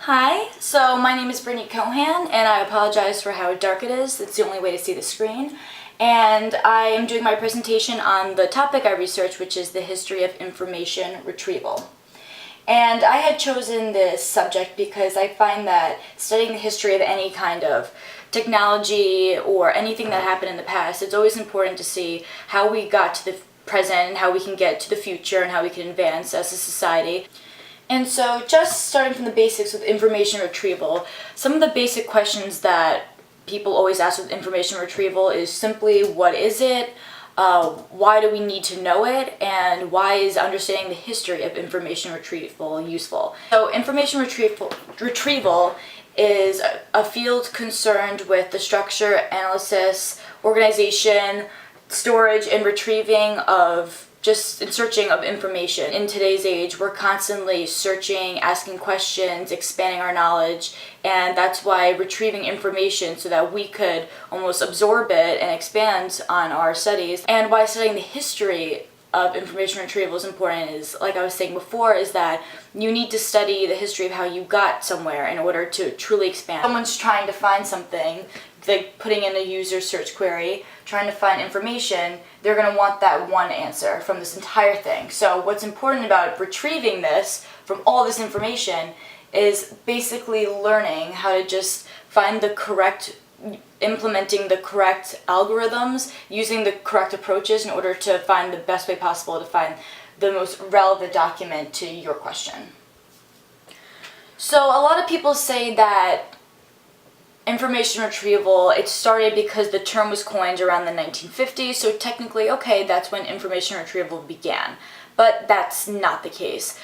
Hi, so my name is Brittany Cohan, and I apologize for how dark it is. It's the only way to see the screen. And I am doing my presentation on the topic I researched, which is the history of information retrieval. And I had chosen this subject because I find that studying the history of any kind of technology or anything that happened in the past, it's always important to see how we got to the present and how we can get to the future and how we can advance as a society. And so just starting from the basics with information retrieval, some of the basic questions that people always ask with information retrieval is simply, what is it? Why do we need to know it? And why is understanding the history of information retrieval useful? So information retrieval is a field concerned with the structure, analysis, organization, storage, and retrieving of just in searching of information. In today's age, we're constantly searching, asking questions, expanding our knowledge, and that's why retrieving information so that we could almost absorb it and expand on our studies. And why studying the history of information retrieval is important is, like I was saying before, is that you need to study the history of how you got somewhere in order to truly expand. Someone's trying to find something, like putting in a user search query, trying to find information, they're going to want that one answer from this entire thing. So what's important about retrieving this from all this information is basically learning how to just find the correct, implementing the correct algorithms, using the correct approaches in order to find the best way possible to find the most relevant document to your question. So a lot of people say that information retrieval, it started because the term was coined around the 1950s, so technically, okay, that's when information retrieval began. But that's not the case.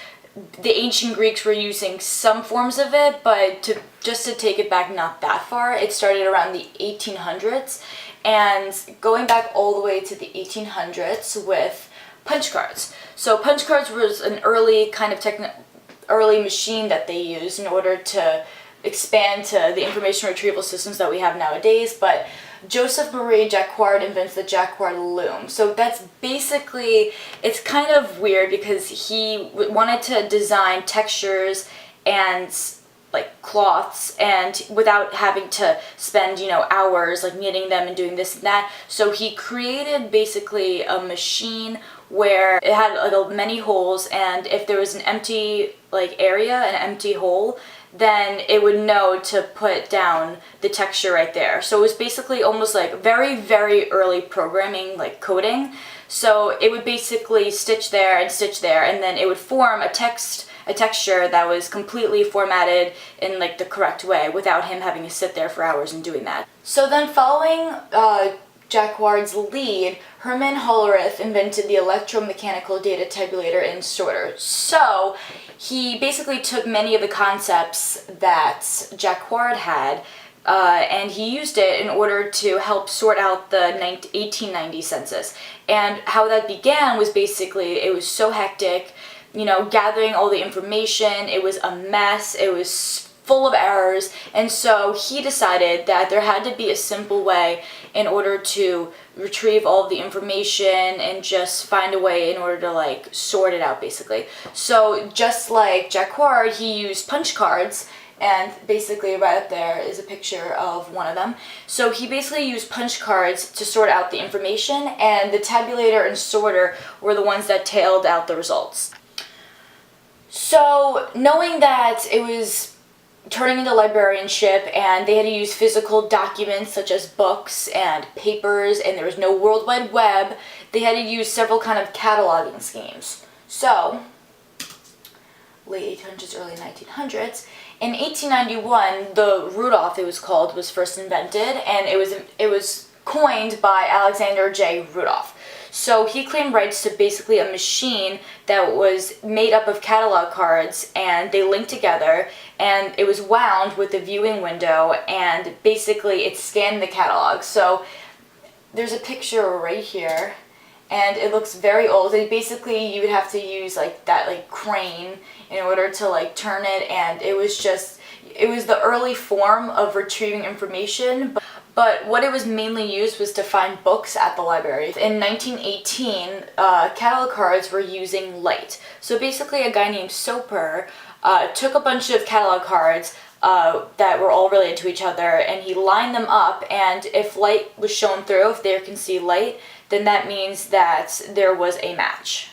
The ancient Greeks were using some forms of it, but just to take it back not that far, it started around the 1800s, and going back all the way to the 1800s with punch cards. So punch cards was an early kind of early machine that they used in order to expand to the information retrieval systems that we have nowadays, but Joseph Marie Jacquard invents the Jacquard loom. So that's basically, it's kind of weird because he wanted to design textures and like cloths and without having to spend, hours like knitting them and doing this and that. So he created basically a machine where it had like many holes, and if there was an empty area, an empty hole, then it would know to put down the texture right there. So it was basically almost like very, very early programming, like coding. So it would basically stitch there, and then it would form a texture that was completely formatted in like the correct way without him having to sit there for hours and doing that. So then following Jacquard's lead, Herman Hollerith invented the electromechanical data tabulator and sorter. So he basically took many of the concepts that Jacquard had and he used it in order to help sort out the 1890 census. And how that began was basically, it was so hectic, gathering all the information, it was a mess, it was full of errors, and so he decided that there had to be a simple way in order to retrieve all of the information and just find a way in order to sort it out basically. So just like Jacquard, he used punch cards, and basically right up there is a picture of one of them. So he basically used punch cards to sort out the information, and the tabulator and sorter were the ones that tailed out the results. So knowing that it was turning into librarianship and they had to use physical documents such as books and papers, and there was no World Wide Web, they had to use several kind of cataloging schemes. So, late 1800s, early 1900s, in 1891, the Rudolph, it was called, was first invented, and it was coined by Alexander J. Rudolph. So he claimed rights to basically a machine that was made up of catalog cards, and they linked together, and it was wound with a viewing window, and basically it scanned the catalog. So there's a picture right here, and it looks very old. And basically you would have to use that crane in order to turn it, and it was the early form of retrieving information. But what it was mainly used was to find books at the library. In 1918, catalog cards were using light. So basically a guy named Soper took a bunch of catalog cards that were all related to each other, and he lined them up, and if light was shown through, if they can see light, then that means that there was a match.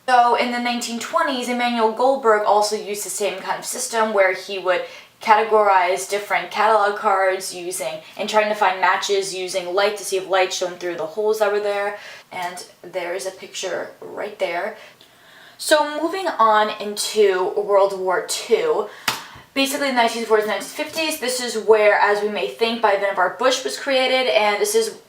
So in the 1920s, Emanuel Goldberg also used the same kind of system where he would categorize different catalog cards and trying to find matches using light to see if light shone through the holes that were there. And there is a picture right there. So moving on into World War II, basically in the 1940s and 1950s, this is where, as we may think, by Vannevar Bush was created, and this is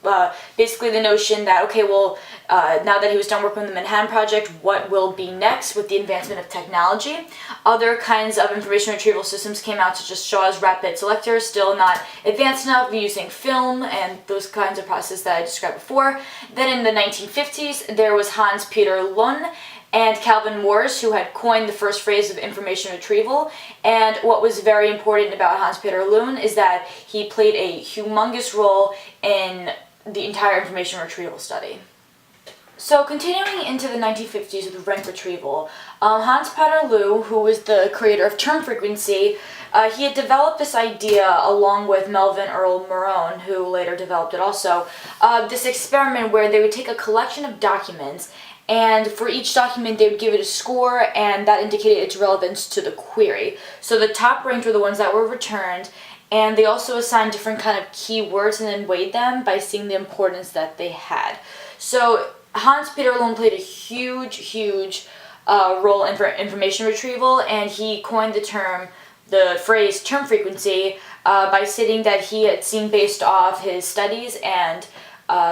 basically the notion that, okay, well, now that he was done working on the Manhattan Project, what will be next with the advancement of technology? Other kinds of information retrieval systems came out, such as Shaw's rapid selector, still not advanced enough, using film and those kinds of processes that I described before. Then in the 1950s, there was Hans Peter Lund and Calvin Morris, who had coined the first phrase of information retrieval. And what was very important about Hans Peter Lund is that he played a humongous role in the entire information retrieval study. So continuing into the 1950s with rank retrieval, Hans Peter Lund, who was the creator of term frequency, he had developed this idea along with Melvin Earl Morone, who later developed it also, this experiment where they would take a collection of documents, and for each document they would give it a score, and that indicated its relevance to the query. So the top ranked were the ones that were returned, and they also assigned different kind of keywords and then weighed them by seeing the importance that they had. So Hans Peter Lund played a huge role in information retrieval, and he coined the phrase term frequency by stating that he had seen, based off his studies and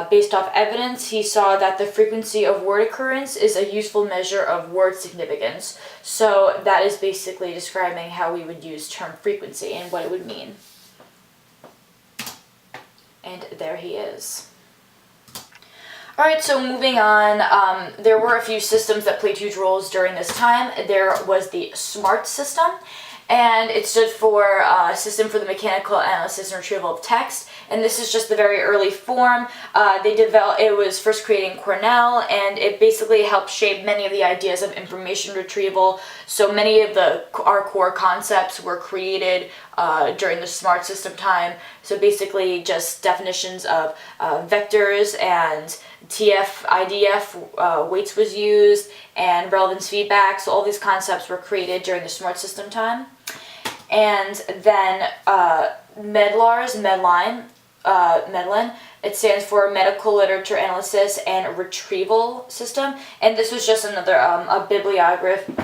based off evidence, he saw that the frequency of word occurrence is a useful measure of word significance. So that is basically describing how we would use term frequency and what it would mean. And there he is. Alright, so moving on, there were a few systems that played huge roles during this time. There was the SMART system, and it stood for System for the Mechanical Analysis and Retrieval of Text, and this is just the very early form. It was first created in Cornell, and it basically helped shape many of the ideas of information retrieval. So many of our core concepts were created during the SMART system time. So basically just definitions of vectors and TF-IDF weights was used, and relevance feedback. So all these concepts were created during the SMART system time. And then Medlin, it stands for Medical Literature Analysis and Retrieval System, and this was just another a bibliographic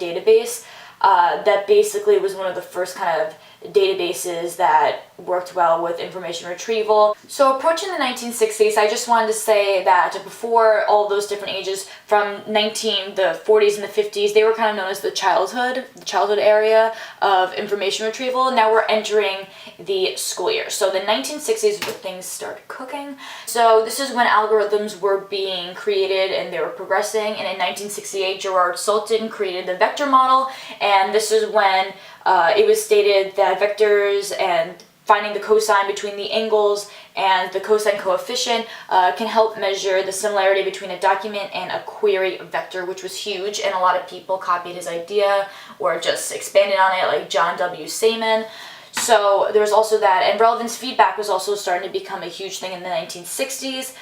database that basically was one of the first kind of databases that worked well with information retrieval. So approaching the 1960s, I just wanted to say that before all those different ages, from the 40s and the 50s, they were kind of known as the childhood area of information retrieval. Now we're entering the school year. So the 1960s is when things started cooking. So this is when algorithms were being created and they were progressing. And in 1968, Gerard Sultan created the vector model, and this is when it was stated that vectors and finding the cosine between the angles and the cosine coefficient can help measure the similarity between a document and a query vector, which was huge, and a lot of people copied his idea or just expanded on it, like John W. Sayman. So there was also that, and relevance feedback was also starting to become a huge thing in the 1960s.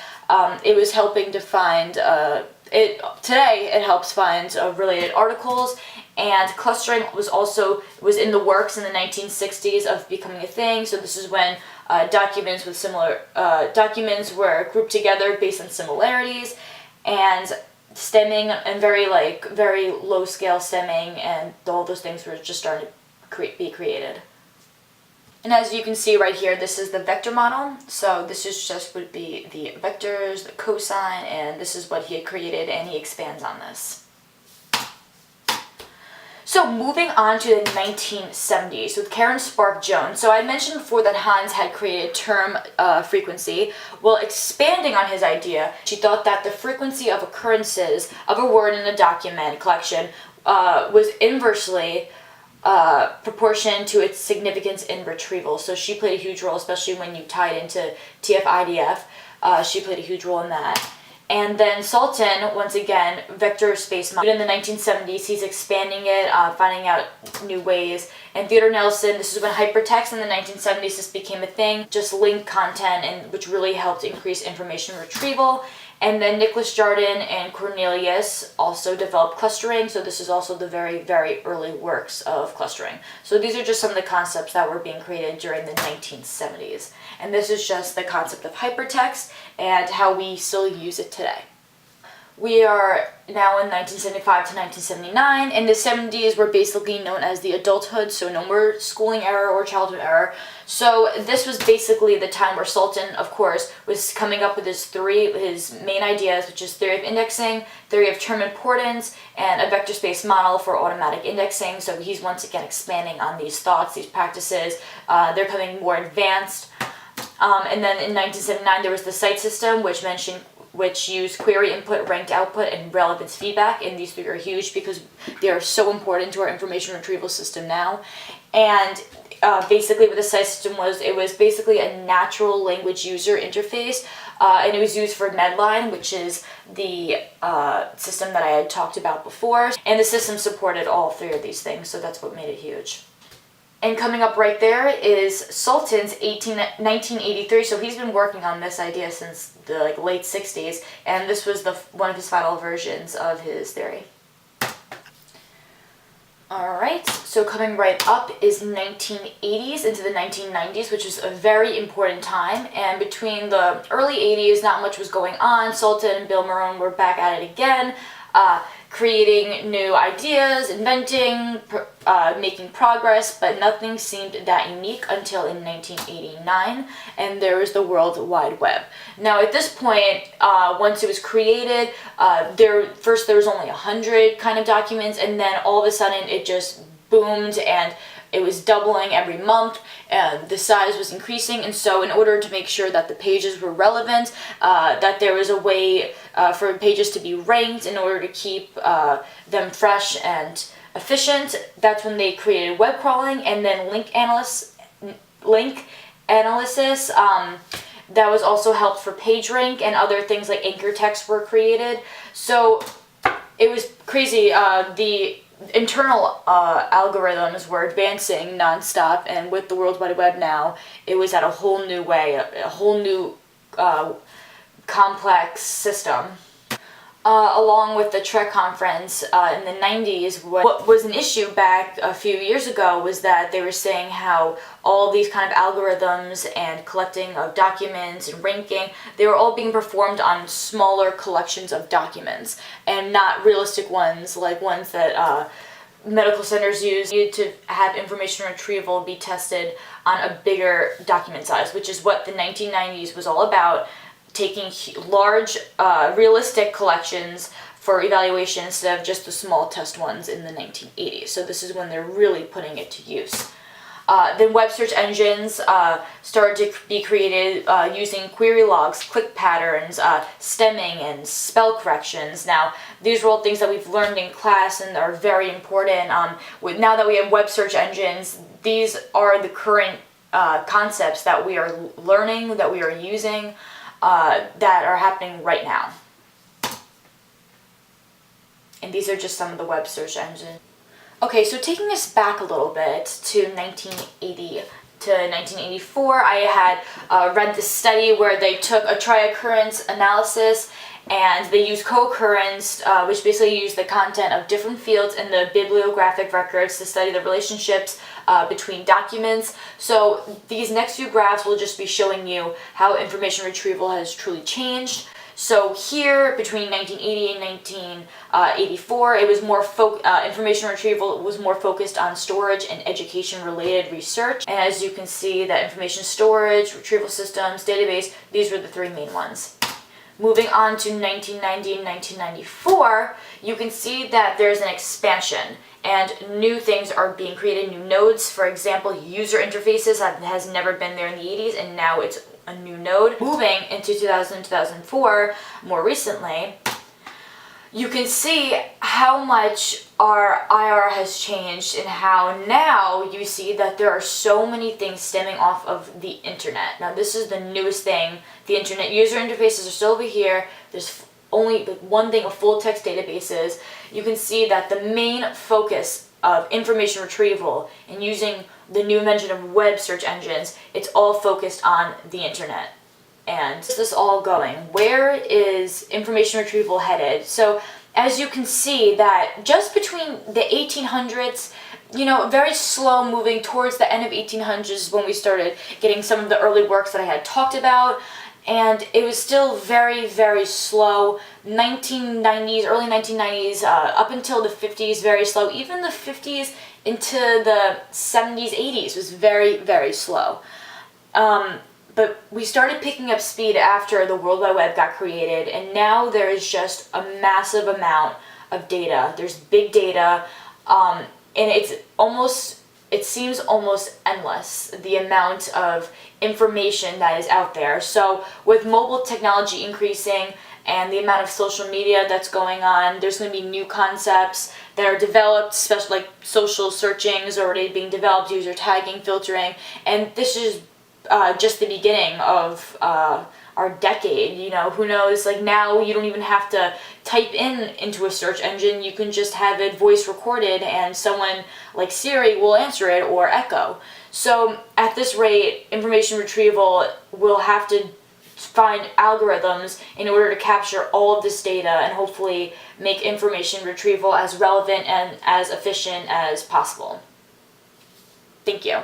It was helping to find, today it helps find related articles, and clustering was in the works in the 1960s of becoming a thing. So this is when documents were grouped together based on similarities, and stemming and very low scale stemming, and all those things were just starting to be created. And as you can see right here, this is the vector model. So this is just would be the vectors, the cosine, and this is what he had created, and he expands on this. So moving on to the 1970s with Karen Spark Jones. So I mentioned before that Hans had created term frequency. Well, expanding on his idea, she thought that the frequency of occurrences of a word in a document collection was inversely proportion to its significance in retrieval. So she played a huge role, especially when you tie it into TF-IDF. She played a huge role in that. And then Sultan, once again, vector space model. In the 1970s, he's expanding it, finding out new ways. And Theodore Nelson, this is when hypertext in the 1970s this became a thing, just linked content, and which really helped increase information retrieval. And then Nicholas Jardin and Cornelius also developed clustering, so this is also the very, very early works of clustering. So these are just some of the concepts that were being created during the 1970s. And this is just the concept of hypertext and how we still use it today. We are now in 1975 to 1979, and the 70s were basically known as the adulthood, so no more schooling era or childhood era. So this was basically the time where Sultan, of course, was coming up with his main ideas, which is theory of indexing, theory of term importance, and a vector space model for automatic indexing. So he's once again expanding on these thoughts, these practices. They're becoming more advanced. And then in 1979, there was the CITE system, which used query input, ranked output, and relevance feedback, and these three are huge because they are so important to our information retrieval system now. And basically what the CITE system was, it was basically a natural language user interface, and it was used for Medline, which is the system that I had talked about before, and the system supported all three of these things, so that's what made it huge. And coming up right there is Sultan's 1983. So he's been working on this idea since the late 60s, and this was one of his final versions of his theory. Alright, so coming right up is 1980s into the 1990s, which is a very important time. And between the early 80s, not much was going on. Sultan and Bill Marone were back at it again, creating new ideas, inventing, making progress, but nothing seemed that unique until in 1989, and there was the World Wide Web. Now at this point, once it was created, there was only 100 kind of documents, and then all of a sudden it just boomed, and it was doubling every month, and the size was increasing. And so in order to make sure that the pages were relevant, that there was a way for pages to be ranked in order to keep them fresh and efficient, that's when they created web crawling, and then link analysis. That was also helped for PageRank, and other things like anchor text were created. So it was crazy. The internal algorithms were advancing nonstop, and with the World Wide Web now, it was at a whole new way, a whole new complex system. Along with the Trek conference in the 90s, what was an issue back a few years ago was that they were saying how all these kind of algorithms and collecting of documents and ranking, they were all being performed on smaller collections of documents and not realistic ones, like ones that medical centers use to have information retrieval be tested on a bigger document size, which is what the 1990s was all about. Taking large, realistic collections for evaluation instead of just the small test ones in the 1980s. So this is when they're really putting it to use. Then web search engines started to be created using query logs, click patterns, stemming, and spell corrections. Now, these are all things that we've learned in class and are very important. Now that we have web search engines, these are the current concepts that we are learning, that we are using, that are happening right now. And these are just some of the web search engines. Okay, so taking us back a little bit to 1980 to 1984, I had read this study where they took a tri-occurrence analysis and they used co-occurrence, which basically used the content of different fields in the bibliographic records to study the relationships between documents. So these next few graphs will just be showing you how information retrieval has truly changed. So here, between 1980 and 1984, it was more information retrieval was more focused on storage and education-related research. And as you can see, that information storage, retrieval systems, database, these were the three main ones. Moving on to 1990 and 1994, you can see that there's an expansion and new things are being created, new nodes. For example, user interfaces that has never been there in the 80s, and now it's a new node. Moving into 2000, 2004, more recently, you can see how much our IR has changed and how now you see that there are so many things stemming off of the internet. Now this is the newest thing. The internet user interfaces are still over here. There's only one thing of full text databases, you can see that the main focus of information retrieval and using the new invention of web search engines, it's all focused on the internet. And where's this all going? Where is information retrieval headed? So as you can see that just between the 1800s, very slow moving towards the end of 1800s when we started getting some of the early works that I had talked about, and it was still very, very slow. 1990s, early 1990s, up until the 50s, very slow. Even the 50s into the 70s, 80s was very, very slow. But we started picking up speed after the World Wide Web got created, and now there is just a massive amount of data. There's big data, and it seems almost endless, the amount of information that is out there. So with mobile technology increasing and the amount of social media that's going on, there's going to be new concepts that are developed, especially like social searching is already being developed, user tagging, filtering, and this is just the beginning of our decade. Who knows, like now you don't even have to type into a search engine, you can just have it voice recorded and someone like Siri will answer it, or Echo. So at this rate, information retrieval will have to find algorithms in order to capture all of this data and hopefully make information retrieval as relevant and as efficient as possible. Thank you.